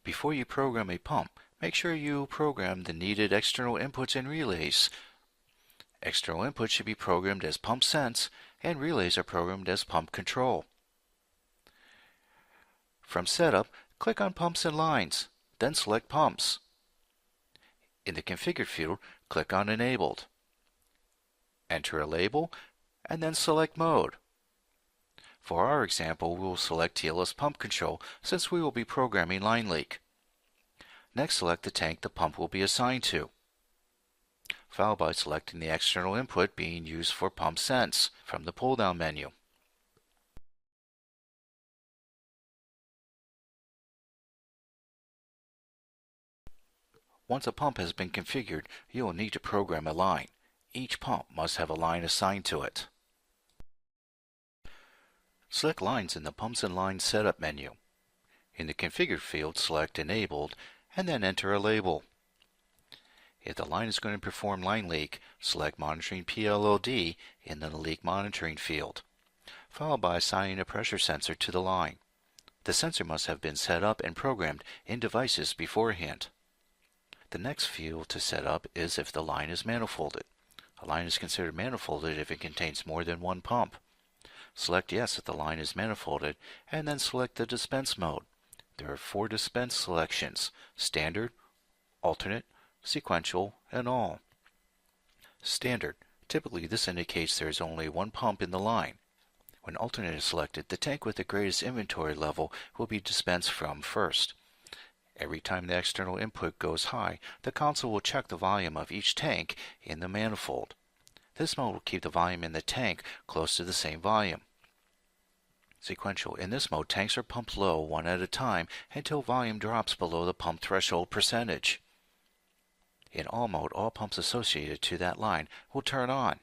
Before you program a pump, make sure you program the needed external inputs and relays. External inputs should be programmed as pump sense, and relays are programmed as pump control. From Setup, click on Pumps and Lines, then select Pumps. In the Configured field, click on Enabled. Enter a label, and then select Mode. For our example, we will select TLS Pump Control since we will be programming line leak. Next, select the tank the pump will be assigned to, followed by selecting the external input being used for Pump Sense from the pull-down menu. Once a pump has been configured, you will need to program a line. Each pump must have a line assigned to it. Select Lines in the Pumps and Lines Setup menu. In the Configured field, select Enabled, and then enter a label. If the line is going to perform line leak, select Monitoring DPLLD in the Leak Monitoring field, followed by assigning a pressure sensor to the line. The sensor must have been set up and programmed in devices beforehand. The next field to set up is if the line is manifolded. A line is considered manifolded if it contains more than one pump. Select Yes if the line is manifolded, and then select the Dispense Mode. There are 4 dispense selections: Standard, Alternate, Sequential, and All. Standard. Typically this indicates there is only one pump in the line. When Alternate is selected, the tank with the greatest inventory level will be dispensed from first. Every time the external input goes high, the console will check the volume of each tank in the manifold. This mode will keep the volume in the tank close to the same volume. Sequential. In this mode, tanks are pumped low one at a time until volume drops below the pump threshold percentage. In All mode, all pumps associated to that line will turn on.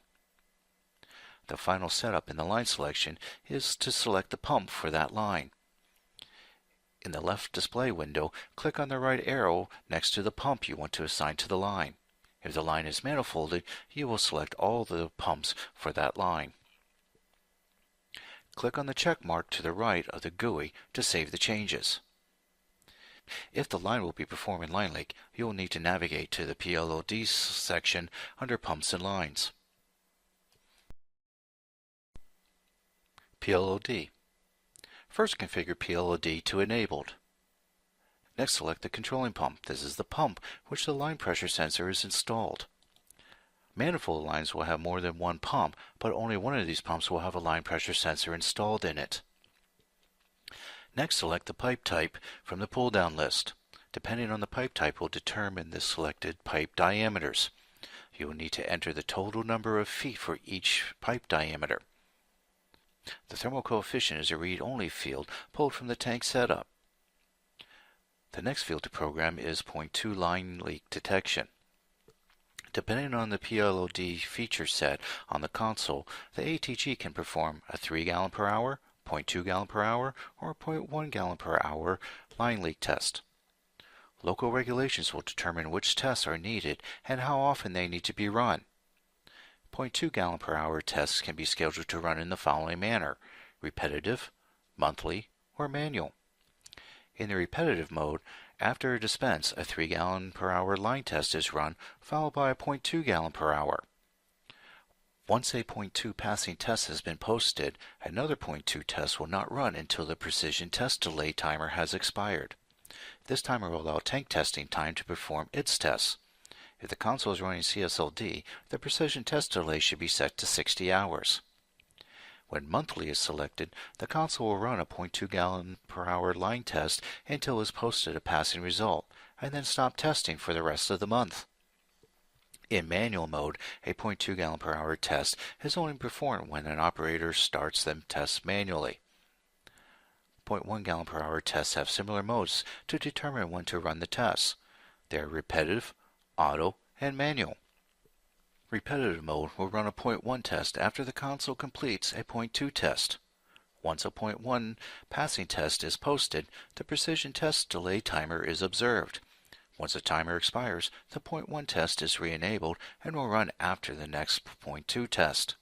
The final setup in the line selection is to select the pump for that line. In the left display window, click on the right arrow next to the pump you want to assign to the line. If the line is manifolded, you will select all the pumps for that line. Click on the check mark to the right of the GUI to save the changes. If the line will be performing line leak, you will need to navigate to the DPLLD section under Pumps and Lines. PLLD. First configure PLLD to Enabled. Next, select the controlling pump. This is the pump which the line pressure sensor is installed. Manifold lines will have more than one pump, but only one of these pumps will have a line pressure sensor installed in it. Next, select the pipe type from the pull-down list. Depending on the pipe type will determine the selected pipe diameters. You will need to enter the total number of feet for each pipe diameter. The thermal coefficient is a read-only field pulled from the tank setup. The next field to program is Point 2 line leak detection. Depending on the PLLD feature set on the console, the ATG can perform a 3 gallon per hour, 0.2 gallon per hour, or 0.1 gallon per hour line leak test. Local regulations will determine which tests are needed and how often they need to be run. 0.2 gallon per hour tests can be scheduled to run in the following manner: repetitive, monthly, or manual. In the repetitive mode, after a dispense, a 3 gallon per hour line test is run, followed by a 0.2 gallon per hour. Once a 0.2 passing test has been posted, another 0.2 test will not run until the precision test delay timer has expired. This timer will allow tank testing time to perform its tests. If the console is running CSLD, the precision test delay should be set to 60 hours. When monthly is selected, the console will run a 0.2 gallon per hour line test until it is posted a passing result, and then stop testing for the rest of the month. In manual mode, a 0.2 gallon per hour test is only performed when an operator starts them tests manually. 0.1 gallon per hour tests have similar modes to determine when to run the tests. They are repetitive, auto, and manual. Repetitive mode will run a 0.1 test after the console completes a 0.2 test. Once a 0.1 passing test is posted, the precision test delay timer is observed. Once the timer expires, the 0.1 test is re-enabled and will run after the next 0.2 test.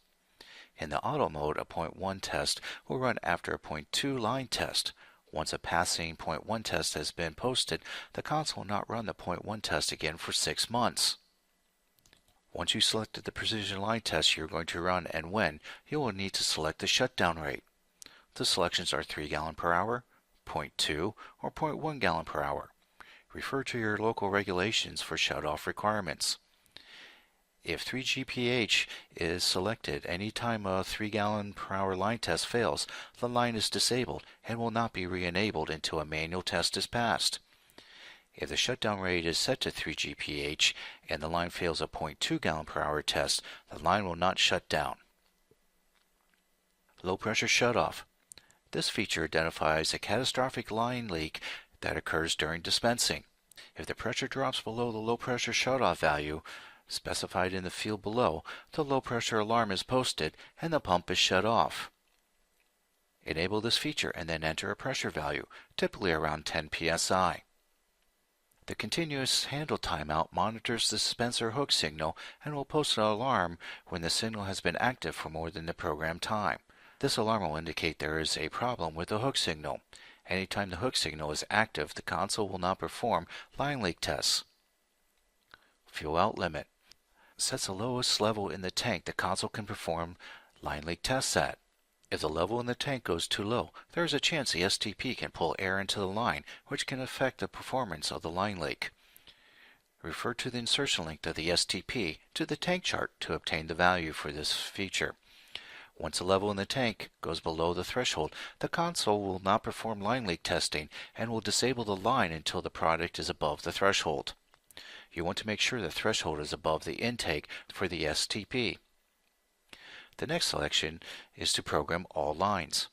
In the auto mode, a 0.1 test will run after a 0.2 line test. Once a passing point 1 test has been posted, the console will not run the point 1 test again for 6 months. Once you selected the precision line test you're going to run and when, you will need to select the shutdown rate. The selections are 3 gallon per hour, 0.2, or 0.1 gallon per hour. Refer to your local regulations for shut-off requirements. If 3 GPH is selected, any time a 3 gallon per hour line test fails, the line is disabled and will not be re-enabled until a manual test is passed. If the shutdown rate is set to 3 GPH and the line fails a 0.2 gallon per hour test, the line will not shut down. Low pressure shutoff. This feature identifies a catastrophic line leak that occurs during dispensing. If the pressure drops below the low pressure shutoff value specified in the field below, the low pressure alarm is posted and the pump is shut off. Enable this feature and then enter a pressure value, typically around 10 psi. The continuous handle timeout monitors the dispenser hook signal and will post an alarm when the signal has been active for more than the programmed time. This alarm will indicate there is a problem with the hook signal. Anytime the hook signal is active, the console will not perform line leak tests. Fuel out limit. Sets the lowest level in the tank the console can perform line leak tests at. If the level in the tank goes too low, there is a chance the STP can pull air into the line, which can affect the performance of the line leak. Refer to the insertion link to the STP to the tank chart to obtain the value for this feature. Once the level in the tank goes below the threshold, the console will not perform line leak testing and will disable the line until the product is above the threshold. You want to make sure the threshold is above the intake for the STP. The next selection is to program all lines.